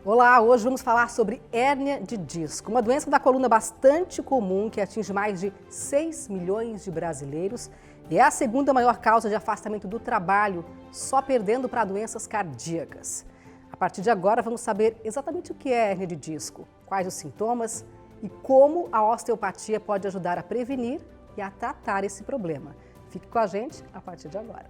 Olá, hoje vamos falar sobre hérnia de disco, uma doença da coluna bastante comum que atinge mais de 6 milhões de brasileiros e é a segunda maior causa de afastamento do trabalho, só perdendo para doenças cardíacas. A partir de agora vamos saber exatamente o que é hérnia de disco, quais os sintomas e como a osteopatia pode ajudar a prevenir e a tratar esse problema. Fique com a gente a partir de agora.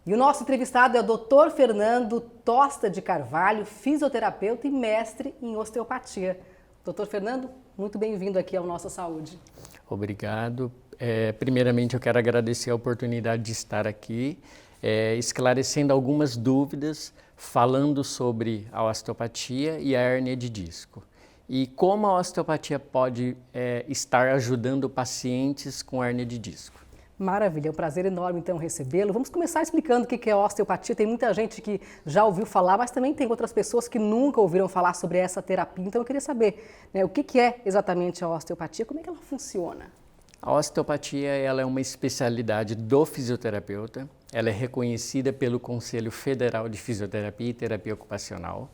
E o nosso entrevistado é o Dr. Fernando Tosta de Carvalho, fisioterapeuta e mestre em osteopatia. Dr. Fernando, muito bem-vindo aqui ao Nossa Saúde. Obrigado. Primeiramente, eu quero agradecer a oportunidade de estar aqui, esclarecendo algumas dúvidas, falando sobre a osteopatia e a hérnia de disco. E como a osteopatia pode estar ajudando pacientes com hérnia de disco. Maravilha, é um prazer enorme então recebê-lo. Vamos começar explicando o que é osteopatia. Tem muita gente que já ouviu falar, mas também tem outras pessoas que nunca ouviram falar sobre essa terapia. Então eu queria saber, o que é exatamente a osteopatia, como é que ela funciona? A osteopatia ela é uma especialidade do fisioterapeuta. Ela é reconhecida pelo Conselho Federal de Fisioterapia e Terapia Ocupacional.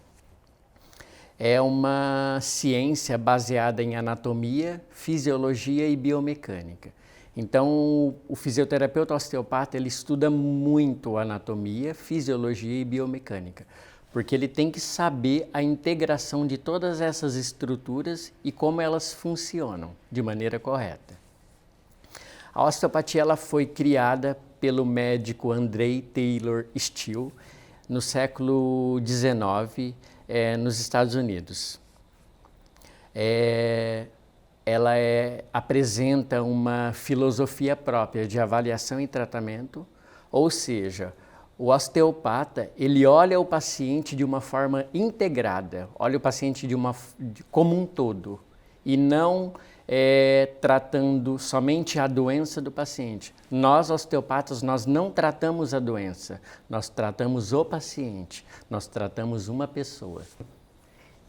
É uma ciência baseada em anatomia, fisiologia e biomecânica. Então, o fisioterapeuta osteopata, ele estuda muito anatomia, fisiologia e biomecânica, porque ele tem que saber a integração de todas essas estruturas e como elas funcionam de maneira correta. A osteopatia ela foi criada pelo médico Andrei Taylor Still no século XIX, nos Estados Unidos. Ela apresenta uma filosofia própria de avaliação e tratamento, ou seja, o osteopata ele olha o paciente de uma forma integrada, olha o paciente como um todo e não tratando somente a doença do paciente. Nós osteopatas nós não tratamos a doença, nós tratamos o paciente, nós tratamos uma pessoa.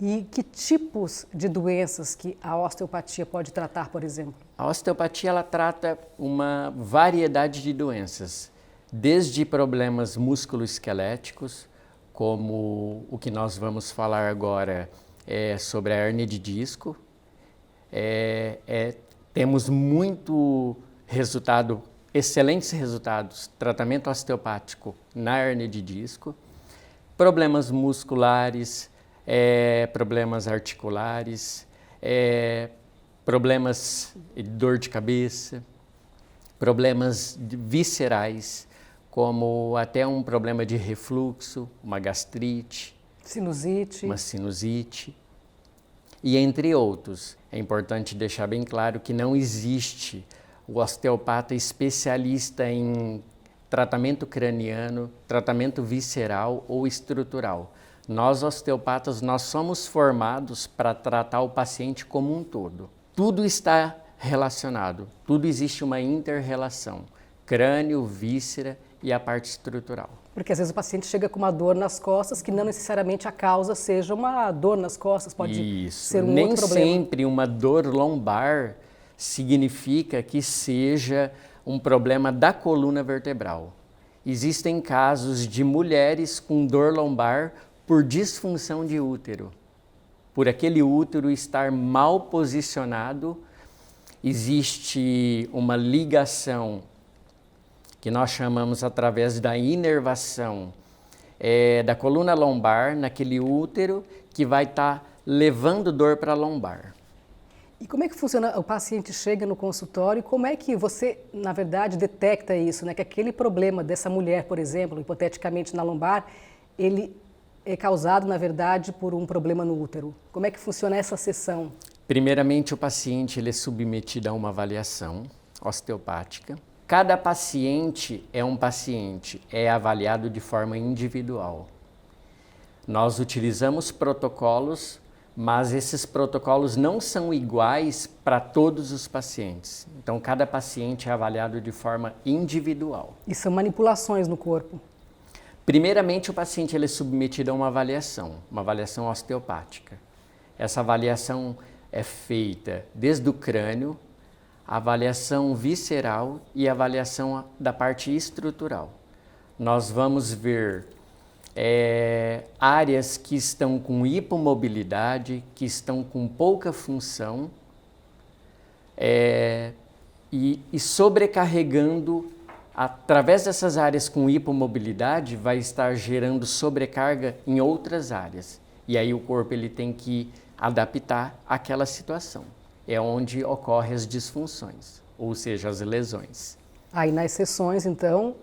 E que tipos de doenças que a osteopatia pode tratar, por exemplo? A osteopatia ela trata uma variedade de doenças, desde problemas musculoesqueléticos, como o que nós vamos falar agora sobre a hérnia de disco. Temos excelentes resultados, tratamento osteopático na hérnia de disco, problemas musculares, problemas articulares, problemas de dor de cabeça, problemas viscerais, como até um problema de refluxo, uma gastrite, uma sinusite, e entre outros. É importante deixar bem claro que não existe o osteopata especialista em tratamento craniano, tratamento visceral ou estrutural. Nós, osteopatas, nós somos formados para tratar o paciente como um todo. Tudo está relacionado, tudo existe uma inter-relação, crânio, víscera e a parte estrutural. Porque às vezes o paciente chega com uma dor nas costas que não necessariamente a causa seja uma dor nas costas, pode ser um outro problema. Nem sempre uma dor lombar significa que seja um problema da coluna vertebral. Existem casos de mulheres com dor lombar por disfunção de útero, por aquele útero estar mal posicionado, existe uma ligação que nós chamamos através da inervação da coluna lombar naquele útero que vai estar levando dor para a lombar. E como é que funciona? O paciente chega no consultório e como é que você, na verdade, detecta isso, que aquele problema dessa mulher, por exemplo, hipoteticamente na lombar, ele é causado, na verdade, por um problema no útero? Como é que funciona essa sessão? Primeiramente, o paciente ele é submetido a uma avaliação osteopática. Cada paciente é avaliado de forma individual. Nós utilizamos protocolos, mas esses protocolos não são iguais para todos os pacientes. Então, cada paciente é avaliado de forma individual. E são manipulações no corpo? Primeiramente, o paciente ele é submetido a uma avaliação osteopática. Essa avaliação é feita desde o crânio, avaliação visceral e avaliação da parte estrutural. Nós vamos ver áreas que estão com hipomobilidade, que estão com pouca função e sobrecarregando. Através dessas áreas com hipomobilidade, vai estar gerando sobrecarga em outras áreas. E aí o corpo ele tem que adaptar àquela situação. É onde ocorrem as disfunções, ou seja, as lesões. Aí nas sessões, então,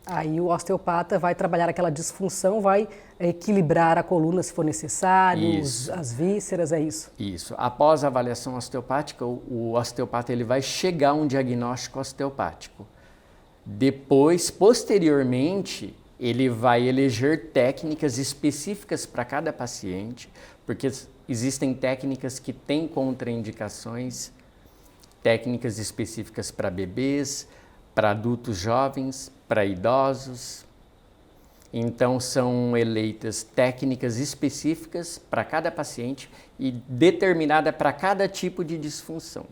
aí o osteopata vai trabalhar aquela disfunção, vai equilibrar a coluna se for necessário, as vísceras, é isso? Isso. Após a avaliação osteopática, o osteopata ele vai chegar a um diagnóstico osteopático. Depois, posteriormente, ele vai eleger técnicas específicas para cada paciente, porque existem técnicas que têm contraindicações, técnicas específicas para bebês, para adultos jovens, para idosos. Então, são eleitas técnicas específicas para cada paciente e determinada para cada tipo de disfunção.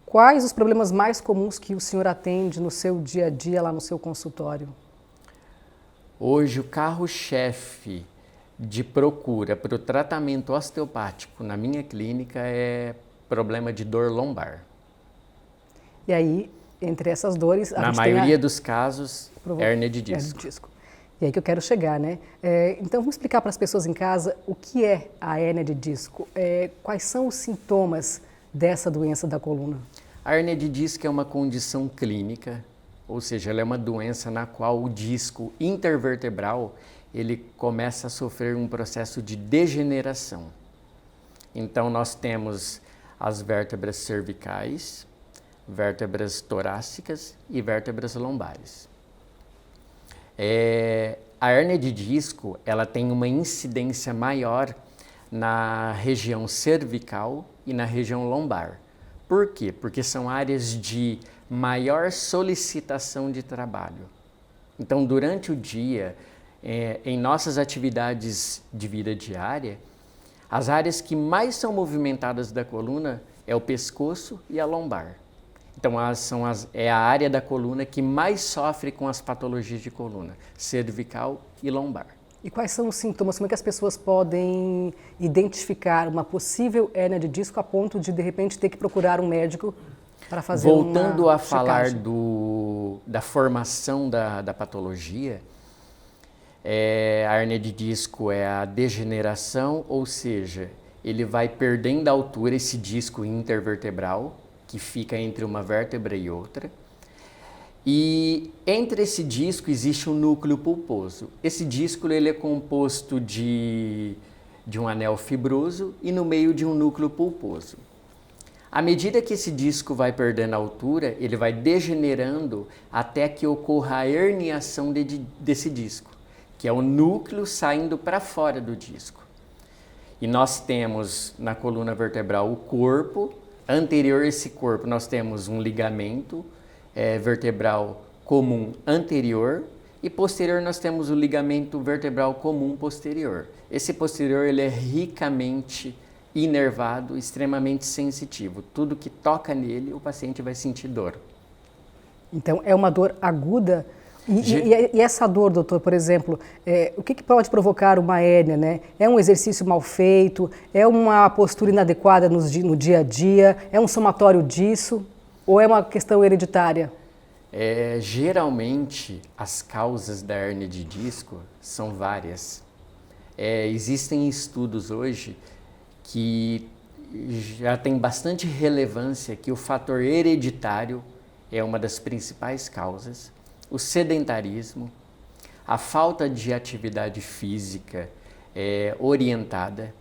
Quais os problemas mais comuns que o senhor atende no seu dia a dia lá no seu consultório? Hoje, o carro-chefe de procura para o tratamento osteopático na minha clínica é problema de dor lombar. E aí, entre essas dores... Na maioria dos casos, hérnia de disco. Hérnia de disco. E aí que eu quero chegar, né? Então, vamos explicar para as pessoas em casa o que é a hérnia de disco. Quais são os sintomas dessa doença da coluna? A hérnia de disco é uma condição clínica, ou seja, ela é uma doença na qual o disco intervertebral ele começa a sofrer um processo de degeneração. Então, nós temos as vértebras cervicais, vértebras torácicas e vértebras lombares. A hérnia de disco ela tem uma incidência maior na região cervical e na região lombar. Por quê? Porque são áreas de maior solicitação de trabalho. Então, durante o dia, em nossas atividades de vida diária, as áreas que mais são movimentadas da coluna é o pescoço e a lombar. Então, é a área da coluna que mais sofre com as patologias de coluna, cervical e lombar. E quais são os sintomas? Como é que as pessoas podem identificar uma possível hérnia de disco a ponto de repente, ter que procurar um médico para fazer Voltando uma a falar checagem? da formação da patologia, a hérnia de disco é a degeneração, ou seja, ele vai perdendo a altura, esse disco intervertebral, que fica entre uma vértebra e outra. E entre esse disco existe um núcleo pulposo. Esse disco ele é composto de um anel fibroso e no meio de um núcleo pulposo. À medida que esse disco vai perdendo a altura, ele vai degenerando até que ocorra a herniação desse disco, que é o núcleo saindo para fora do disco. E nós temos na coluna vertebral o corpo, anterior a esse corpo nós temos um ligamento vertebral comum anterior e posterior nós temos o ligamento vertebral comum posterior. Esse posterior ele é ricamente inervado, extremamente sensitivo. Tudo que toca nele o paciente vai sentir dor. Então é uma dor aguda. E essa dor, doutor, por exemplo, o que pode provocar uma hérnia, né? É um exercício mal feito? É uma postura inadequada no dia a dia? É um somatório disso? Ou é uma questão hereditária? Geralmente, as causas da hérnia de disco são várias. Existem estudos hoje que já tem bastante relevância que o fator hereditário é uma das principais causas. O sedentarismo, a falta de atividade física orientada,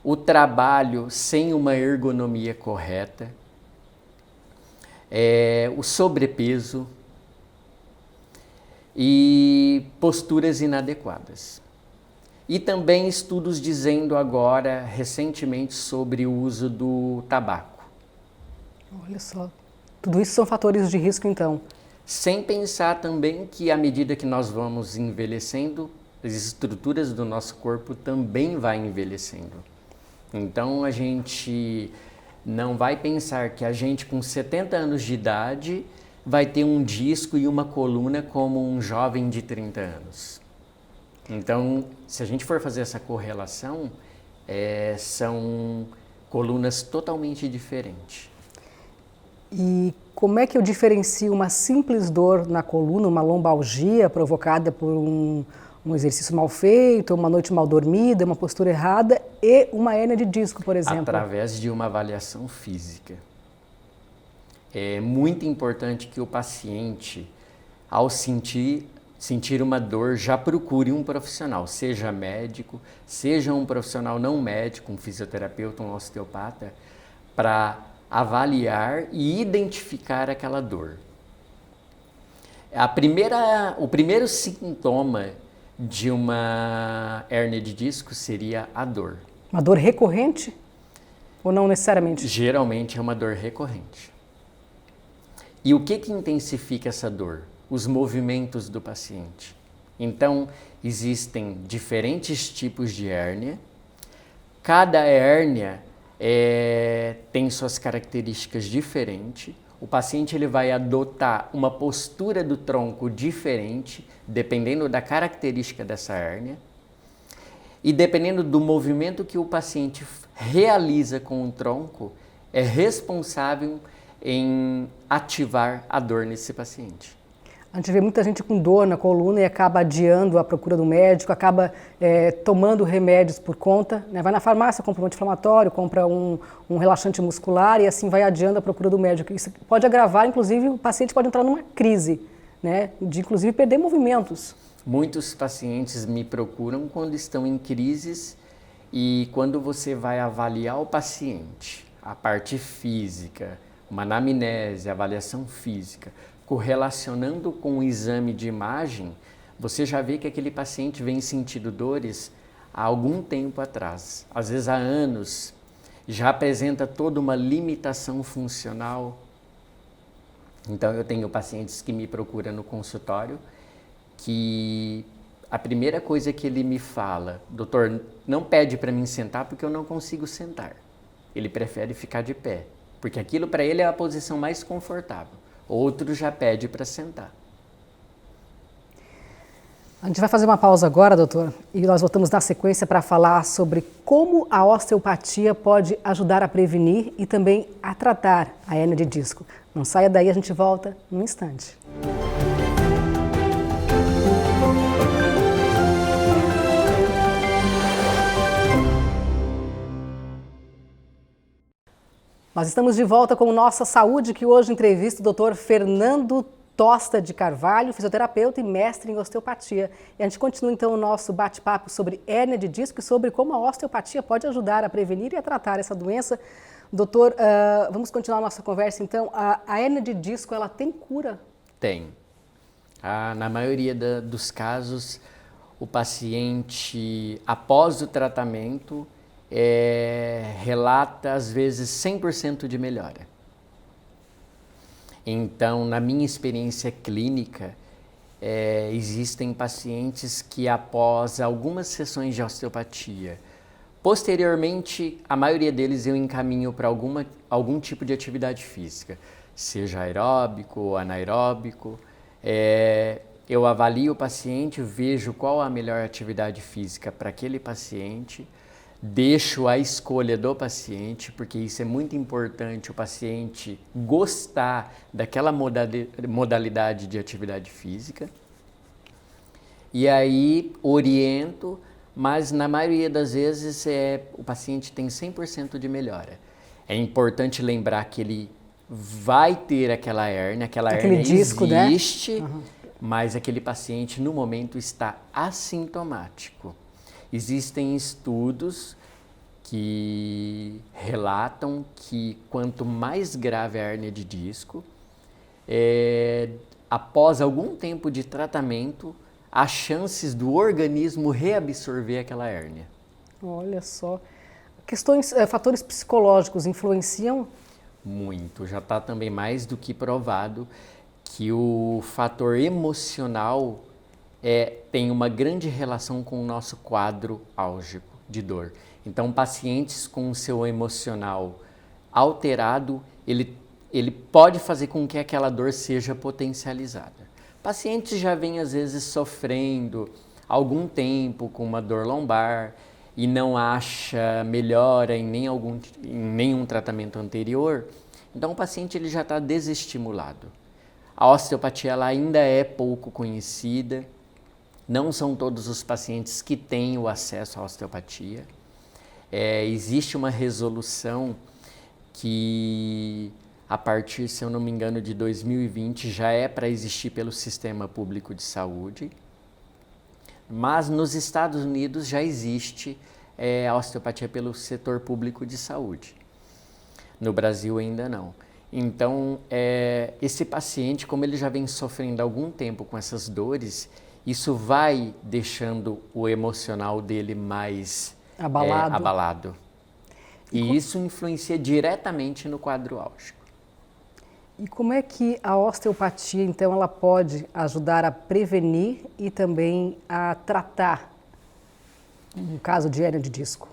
o trabalho sem uma ergonomia correta, o sobrepeso e posturas inadequadas. E também estudos dizendo agora, recentemente, sobre o uso do tabaco. Olha só, tudo isso são fatores de risco então. Sem pensar também que à medida que nós vamos envelhecendo, as estruturas do nosso corpo também vão envelhecendo. Então a gente não vai pensar que a gente com 70 anos de idade vai ter um disco e uma coluna como um jovem de 30 anos. Então, se a gente for fazer essa correlação, são colunas totalmente diferentes. E como é que eu diferencio uma simples dor na coluna, uma lombalgia provocada por um exercício mal feito, uma noite mal dormida, uma postura errada e uma hérnia de disco, por exemplo? Através de uma avaliação física. É muito importante que o paciente, ao sentir uma dor, já procure um profissional, seja médico, seja um profissional não médico, um fisioterapeuta, um osteopata, para avaliar e identificar aquela dor. O primeiro sintoma de uma hérnia de disco seria a dor. Uma dor recorrente ou não necessariamente? Geralmente é uma dor recorrente. E o que intensifica essa dor? Os movimentos do paciente. Então, existem diferentes tipos de hérnia. Cada hérnia tem suas características diferentes. O paciente ele vai adotar uma postura do tronco diferente, dependendo da característica dessa hérnia. E dependendo do movimento que o paciente realiza com o tronco, é responsável em ativar a dor nesse paciente. A gente vê muita gente com dor na coluna e acaba adiando a procura do médico, acaba tomando remédios por conta, né? Vai na farmácia, compra um anti-inflamatório, compra um relaxante muscular e assim vai adiando a procura do médico. Isso pode agravar, inclusive o paciente pode entrar numa crise, né? De inclusive perder movimentos. Muitos pacientes me procuram quando estão em crises e quando você vai avaliar o paciente, a parte física, uma anamnese, avaliação física, correlacionando com o exame de imagem, você já vê que aquele paciente vem sentindo dores há algum tempo atrás, às vezes há anos, já apresenta toda uma limitação funcional. Então eu tenho pacientes que me procuram no consultório que a primeira coisa que ele me fala, doutor, não pede para mim sentar porque eu não consigo sentar. Ele prefere ficar de pé, porque aquilo para ele é a posição mais confortável. Outro já pede para sentar. A gente vai fazer uma pausa agora, doutor, e nós voltamos na sequência para falar sobre como a osteopatia pode ajudar a prevenir e também a tratar a hérnia de disco. Não saia daí, a gente volta num instante. Nós estamos de volta com Nossa Saúde, que hoje entrevista o Dr. Fernando Tosta de Carvalho, fisioterapeuta e mestre em osteopatia. E a gente continua então o nosso bate-papo sobre hérnia de disco e sobre como a osteopatia pode ajudar a prevenir e a tratar essa doença. Doutor, vamos continuar a nossa conversa então. A hérnia de disco, ela tem cura? Tem. Na maioria dos casos, o paciente, após o tratamento, relata às vezes 100% de melhora. Então, na minha experiência clínica, existem pacientes que após algumas sessões de osteopatia, posteriormente, a maioria deles eu encaminho para algum tipo de atividade física, seja aeróbico ou anaeróbico. Eu avalio o paciente, vejo qual a melhor atividade física para aquele paciente, deixo a escolha do paciente, porque isso é muito importante, o paciente gostar daquela modalidade de atividade física. E aí oriento, mas na maioria das vezes o paciente tem 100% de melhora. É importante lembrar que ele vai ter aquela hérnia disco, existe, né? Uhum. Mas aquele paciente no momento está assintomático. Existem estudos que relatam que quanto mais grave a hérnia de disco, após algum tempo de tratamento, as chances do organismo reabsorver aquela hérnia. Olha só. Fatores psicológicos influenciam? Muito. Já está também mais do que provado que o fator emocional tem uma grande relação com o nosso quadro álgico. de dor. Então, pacientes com o seu emocional alterado, ele pode fazer com que aquela dor seja potencializada. Pacientes já vêm às vezes sofrendo algum tempo com uma dor lombar e não acha melhora em nenhum tratamento anterior, então o paciente ele já está desestimulado. A osteopatia ela ainda é pouco conhecida, não são todos os pacientes que têm o acesso à osteopatia. Existe uma resolução que, a partir, se eu não me engano, de 2020, já é para existir pelo Sistema Público de Saúde, mas nos Estados Unidos já existe a osteopatia pelo setor público de saúde. No Brasil ainda não. Então, esse paciente, como ele já vem sofrendo há algum tempo com essas dores, isso vai deixando o emocional dele mais abalado. E isso influencia diretamente no quadro álgico. E como é que a osteopatia, então, ela pode ajudar a prevenir e também a tratar um caso de hérnia de disco?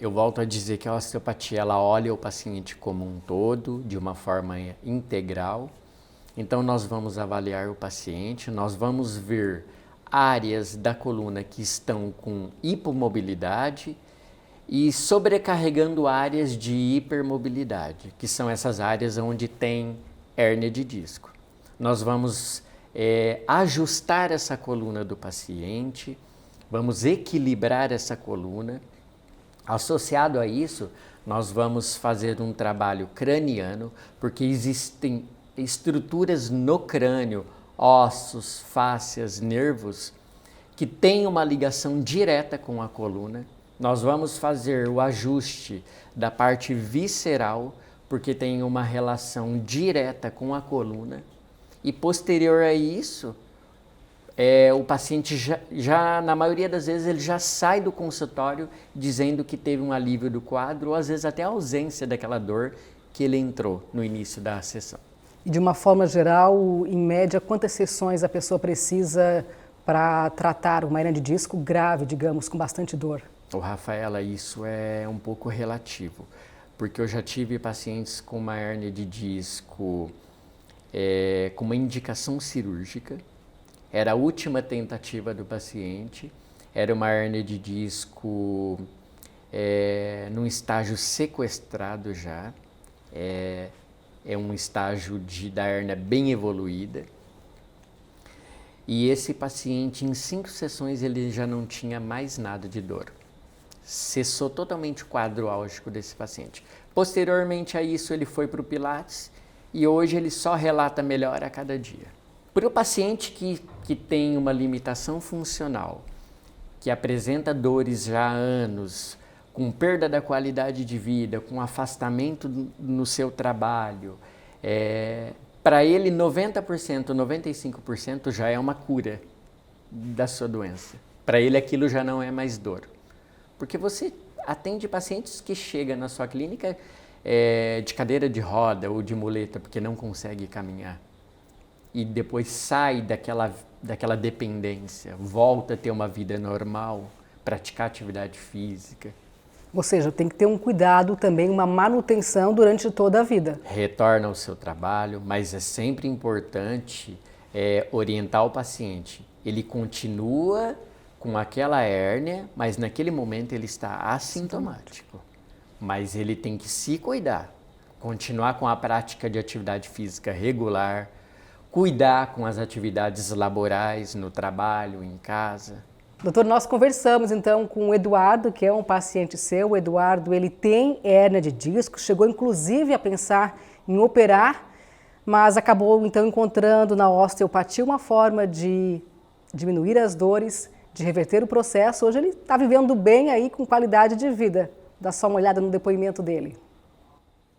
Eu volto a dizer que a osteopatia ela olha o paciente como um todo, de uma forma integral. Então, nós vamos avaliar o paciente, nós vamos ver áreas da coluna que estão com hipomobilidade e sobrecarregando áreas de hipermobilidade, que são essas áreas onde tem hérnia de disco. Nós vamos ajustar essa coluna do paciente, vamos equilibrar essa coluna. Associado a isso, nós vamos fazer um trabalho craniano, porque existem estruturas no crânio, ossos, fáscias, nervos, que têm uma ligação direta com a coluna. Nós vamos fazer o ajuste da parte visceral, porque tem uma relação direta com a coluna. E posterior a isso, o paciente já, na maioria das vezes, ele já sai do consultório dizendo que teve um alívio do quadro, ou às vezes até a ausência daquela dor que ele entrou no início da sessão. E de uma forma geral, em média, quantas sessões a pessoa precisa para tratar uma hérnia de disco grave, digamos, com bastante dor? Rafaela, isso é um pouco relativo, porque eu já tive pacientes com uma hérnia de disco com uma indicação cirúrgica. Era a última tentativa do paciente, era uma hérnia de disco num estágio sequestrado já, um estágio da hérnia bem evoluída. E esse paciente, em 5 sessões, ele já não tinha mais nada de dor. Cessou totalmente o quadro álgico desse paciente. Posteriormente a isso, ele foi para o Pilates e hoje ele só relata melhora a cada dia. Para o paciente que tem uma limitação funcional, que apresenta dores já há anos, com perda da qualidade de vida, com afastamento no seu trabalho, para ele 90%, 95% já é uma cura da sua doença. Para ele aquilo já não é mais dor. Porque você atende pacientes que chegam na sua clínica de cadeira de roda ou de muleta porque não consegue caminhar. E depois sai daquela dependência, volta a ter uma vida normal, praticar atividade física. Ou seja, tem que ter um cuidado também, uma manutenção durante toda a vida. Retorna ao seu trabalho, mas é sempre importante orientar o paciente. Ele continua com aquela hérnia, mas naquele momento ele está assintomático. Mas ele tem que se cuidar, continuar com a prática de atividade física regular, cuidar com as atividades laborais, no trabalho, em casa. Doutor, nós conversamos então com o Eduardo, que é um paciente seu. O Eduardo, ele tem hérnia de disco, chegou inclusive a pensar em operar, mas acabou então encontrando na osteopatia uma forma de diminuir as dores, de reverter o processo. Hoje ele está vivendo bem aí, com qualidade de vida. Dá só uma olhada no depoimento dele.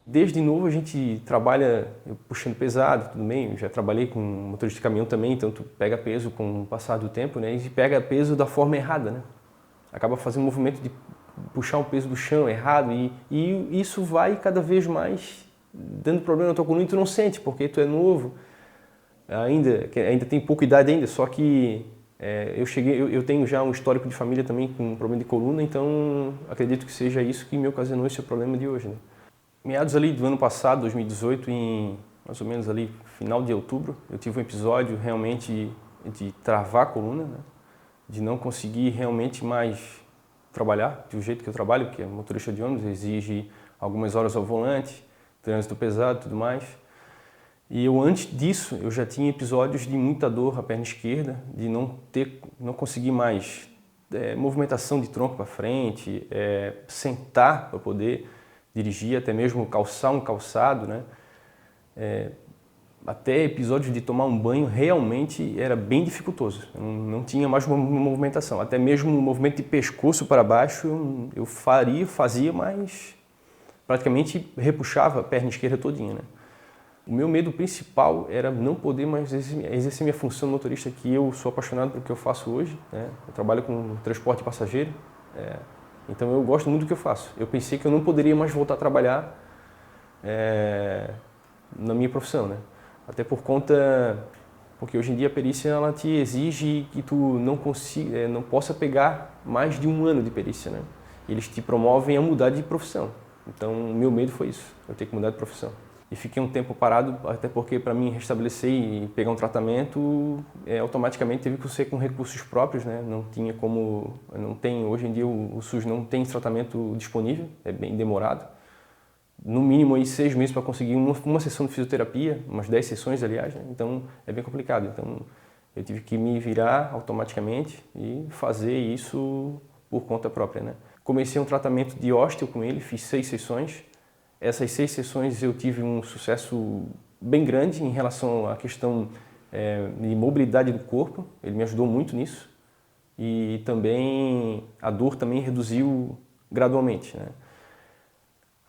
Desde novo a gente trabalha puxando pesado, tudo bem, eu já trabalhei com motorista de caminhão também, então tu pega peso com o passar do tempo, né, e pega peso da forma errada, né, acaba fazendo um movimento de puxar o peso do chão errado e isso vai cada vez mais dando problema na tua coluna e tu não sente, porque tu é novo, ainda tem pouca idade ainda, só que Eu tenho já um histórico de família também com problema de coluna, então acredito que seja isso que me ocasionou esse problema de hoje, né? Meados ali do ano passado, 2018, em mais ou menos ali final de outubro, eu tive um episódio realmente de travar a coluna, né? De não conseguir realmente mais trabalhar do jeito que eu trabalho, que é motorista de ônibus, exige algumas horas ao volante, trânsito pesado e tudo mais. E antes disso, eu já tinha episódios de muita dor na perna esquerda, de não conseguir mais movimentação de tronco para frente, sentar para poder dirigir, até mesmo calçar um calçado, né? Até episódios de tomar um banho realmente era bem dificultoso. Eu não tinha mais uma movimentação. Até mesmo o movimento de pescoço para baixo eu fazia, mas praticamente repuxava a perna esquerda todinha, né? O meu medo principal era não poder mais exercer minha função de motorista, que eu sou apaixonado pelo que eu faço hoje, né? Eu trabalho com transporte de passageiro, então eu gosto muito do que eu faço. Eu pensei que eu não poderia mais voltar a trabalhar na minha profissão, né? Até porque hoje em dia a perícia ela te exige que tu não possa pegar mais de 1 ano de perícia, né? Eles te promovem a mudar de profissão. Então o meu medo foi isso, eu ter que mudar de profissão. E fiquei um tempo parado, até porque para mim restabelecer e pegar um tratamento, automaticamente teve que ser com recursos próprios, né? Hoje em dia o SUS não tem tratamento disponível, é bem demorado. No mínimo aí 6 meses para conseguir uma sessão de fisioterapia, umas 10 sessões, aliás, né? Então é bem complicado. Então eu tive que me virar automaticamente e fazer isso por conta própria, né? Comecei um tratamento de ósteo com ele, fiz 6 sessões. Essas 6 sessões eu tive um sucesso bem grande em relação à questão de mobilidade do corpo. Ele me ajudou muito nisso. E também a dor também reduziu gradualmente, né?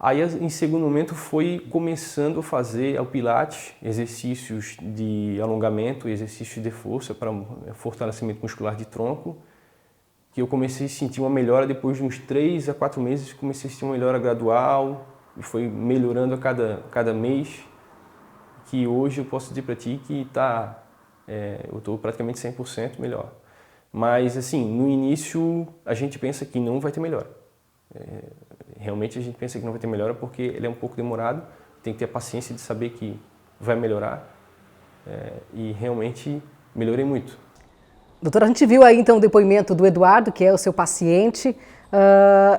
Aí, em segundo momento, foi começando a fazer o pilates, exercícios de alongamento, exercícios de força para fortalecimento muscular de tronco, que eu comecei a sentir uma melhora depois de uns 3 a 4 meses, comecei a sentir uma melhora gradual, e foi melhorando a cada mês, que hoje eu posso dizer para ti que eu estou praticamente 100% melhor. Mas, assim, no início a gente pensa que não vai ter melhora. Realmente a gente pensa que não vai ter melhora porque ele é um pouco demorado, tem que ter a paciência de saber que vai melhorar, e realmente melhorei muito. Doutora, a gente viu aí então o depoimento do Eduardo, que é o seu paciente.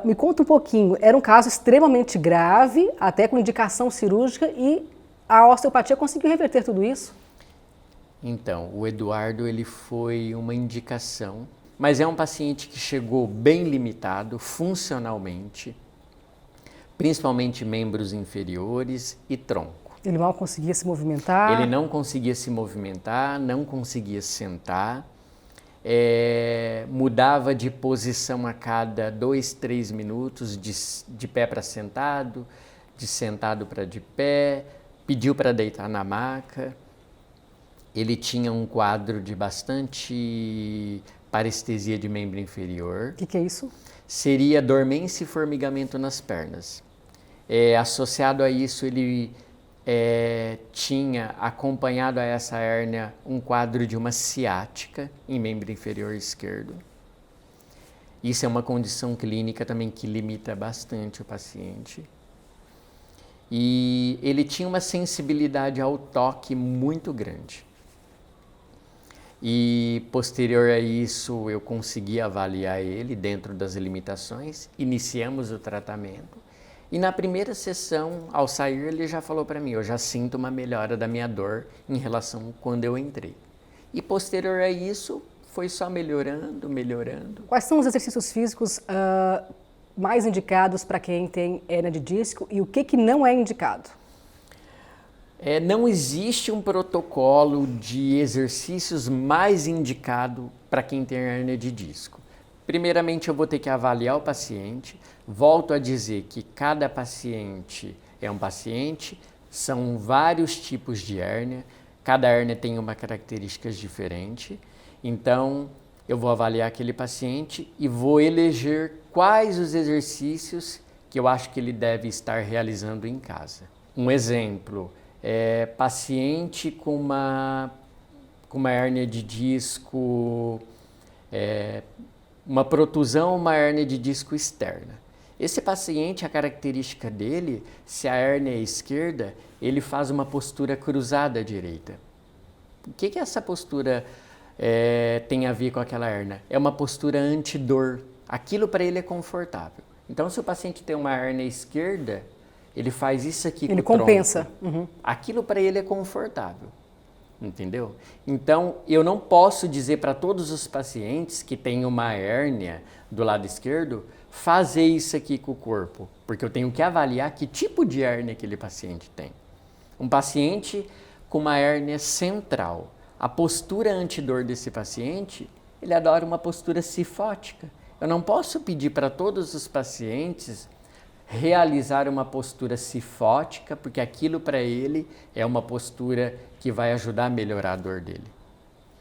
Me conta um pouquinho, era um caso extremamente grave, até com indicação cirúrgica, e a osteopatia conseguiu reverter tudo isso? Então, o Eduardo ele foi uma indicação, mas é um paciente que chegou bem limitado funcionalmente, principalmente membros inferiores e tronco. Ele mal conseguia se movimentar? Ele não conseguia se movimentar, não conseguia sentar, mudava de posição a cada 2, 3 minutos, de pé para sentado, de sentado para de pé, pediu para deitar na maca. Ele tinha um quadro de bastante parestesia de membro inferior. O que é isso? Seria dormência e formigamento nas pernas. Associado a isso, ele tinha acompanhado a essa hérnia um quadro de uma ciática em membro inferior esquerdo. Isso é uma condição clínica também que limita bastante o paciente. E ele tinha uma sensibilidade ao toque muito grande. E posterior a isso eu consegui avaliar ele dentro das limitações, iniciamos o tratamento. E na primeira sessão, ao sair, ele já falou para mim, eu já sinto uma melhora da minha dor em relação a quando eu entrei. E posterior a isso, foi só melhorando, melhorando. Quais são os exercícios físicos mais indicados para quem tem hérnia de disco e o que não é indicado? Não existe um protocolo de exercícios mais indicado para quem tem hérnia de disco. Primeiramente, eu vou ter que avaliar o paciente. Volto a dizer que cada paciente é um paciente, são vários tipos de hérnia, cada hérnia tem uma característica diferente. Então, eu vou avaliar aquele paciente e vou eleger quais os exercícios que eu acho que ele deve estar realizando em casa. Um exemplo, paciente com uma hérnia de disco uma protusão, uma hérnia de disco externa. Esse paciente, a característica dele, se a hérnia é esquerda, ele faz uma postura cruzada à direita. O que essa postura tem a ver com aquela hérnia? É uma postura antidor. Aquilo para ele é confortável. Então, se o paciente tem uma hérnia esquerda, ele faz isso aqui com o tronco. Ele compensa. Aquilo para ele é confortável. Entendeu? Então, eu não posso dizer para todos os pacientes que têm uma hérnia do lado esquerdo, fazer isso aqui com o corpo, porque eu tenho que avaliar que tipo de hérnia aquele paciente tem. Um paciente com uma hérnia central, a postura antidor desse paciente, ele adora uma postura cifótica. Eu não posso pedir para todos os pacientes realizar uma postura cifótica, porque aquilo para ele é uma postura que vai ajudar a melhorar a dor dele.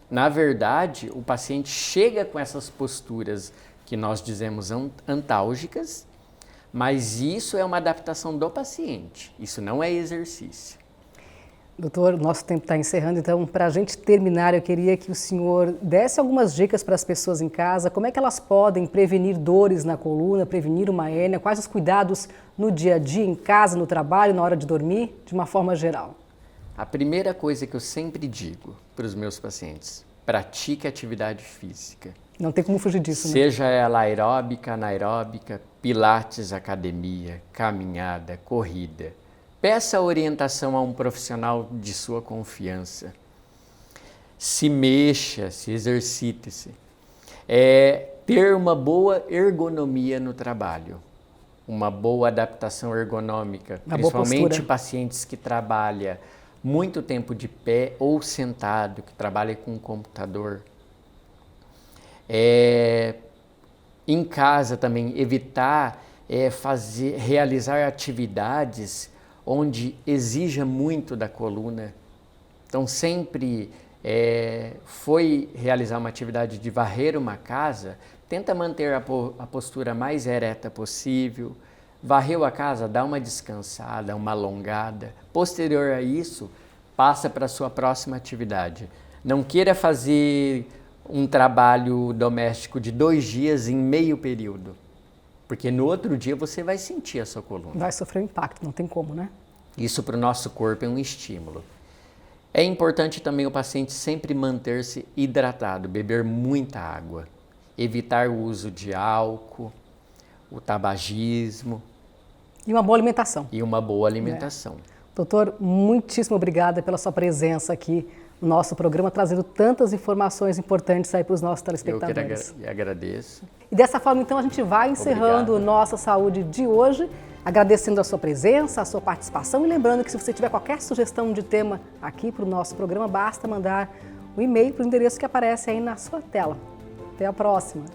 Na verdade, o paciente chega com essas posturas que nós dizemos antálgicas, mas isso é uma adaptação do paciente, isso não é exercício. Doutor, nosso tempo está encerrando, então para a gente terminar eu queria que o senhor desse algumas dicas para as pessoas em casa, como é que elas podem prevenir dores na coluna, prevenir uma hérnia, quais os cuidados no dia a dia, em casa, no trabalho, na hora de dormir, de uma forma geral. A primeira coisa que eu sempre digo para os meus pacientes, pratique atividade física. Não tem como fugir disso, né? Seja ela aeróbica, anaeróbica, pilates, academia, caminhada, corrida. Peça orientação a um profissional de sua confiança. Se mexa, se exercite-se. Ter uma boa ergonomia no trabalho, uma boa adaptação ergonômica, principalmente pacientes que trabalham muito tempo de pé ou sentado, que trabalham com computador. Em casa também, evitar realizar atividades onde exija muito da coluna. Então, sempre foi realizar uma atividade de varrer uma casa, tenta manter a postura mais ereta possível. Varreu a casa, dá uma descansada, uma alongada. Posterior a isso, passa para a sua próxima atividade. Não queira fazer um trabalho doméstico de 2 dias em meio período, porque no outro dia você vai sentir a sua coluna. Vai sofrer um impacto, não tem como, né? Isso para o nosso corpo é um estímulo. É importante também o paciente sempre manter-se hidratado, beber muita água, evitar o uso de álcool, o tabagismo. E uma boa alimentação. E uma boa alimentação. Doutor, muitíssimo obrigada pela sua presença aqui no nosso programa, trazendo tantas informações importantes aí para os nossos telespectadores. Eu que agradeço. E dessa forma, então, a gente vai encerrando Nossa Saúde de hoje, agradecendo a sua presença, a sua participação e lembrando que se você tiver qualquer sugestão de tema aqui para o nosso programa, basta mandar um e-mail para o endereço que aparece aí na sua tela. Até a próxima!